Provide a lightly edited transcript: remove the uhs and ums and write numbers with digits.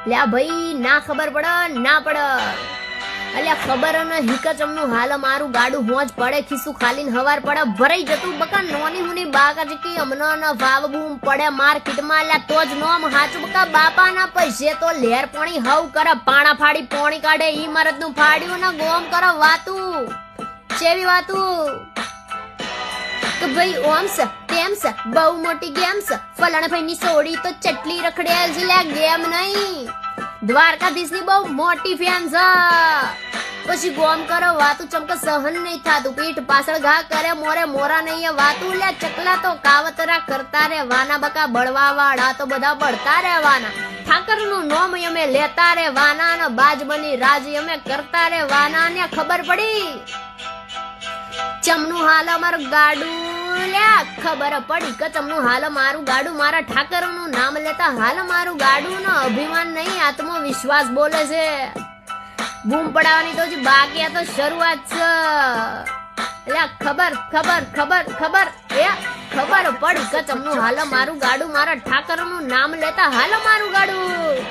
લ્યા ભાઈ ના ખબર પડે ના પડે અલ્યા ખબર ન હિકચમનું હાલ મારું ગાડું હોજ પડે ખીસું ખાલીને હવાર પડે ભરાઈ જતું બકા નોની હુની બાકા કે અમનો ન ભાવ બૂમ પડે માર્કેટમાં લ્યા તો જ નોમ હાચું બકા બાપાના પૈસે તો લેર પોણી હવ કરે પાણા ફાડી પોણી કાઢે ઈ મરદનું ફાડ્યું ને ગોમ કરે વાતું ચેવી વાતું તો ભાઈ ઓમ છે તેમ છે બહુ મોટી ગેમ છે ફલાણા ભાઈની સોડી તો ચટલી રખડેલ છે લ્યા ગેમ નહીં દ્વારકાધીશની બહુ મોટી ફેન છે પછી ગોમ કરો વાતું ચમકે સહન નહીં થાતું પીઠ પાછળ ઘા કરે મોરે મોરા નહીં વાતું લ્યા ચકલા તો કાવતરા કરતા રે વાના બકા બળવા વાળા તો બધા બળતા રહેવાના ઠાકરનું નોમ અમે લેતા રે વાના ને બાજ બની રાજ અમે કરતા રે વાના ને ખબર પડી ચમનું હાલ અમારું ગાડું લ્યા ખબર પડી કે ચમનું હાલ મારું ગાડું મારા ઠાકરનું નામ લેતા હાલ મારું ગાડું નો અભિમાન નહીં આત્મવિશ્વાસ બોલે છે બૂમ પડાવવાની તો બાકી આ તો શરૂઆત છે લ્યા ખબર ખબર ખબર ખબર એ ખબર પડી કે ચમનું હાલ મારું ગાડું મારા ઠાકરનું નામ લેતા હાલ મારું ગાડું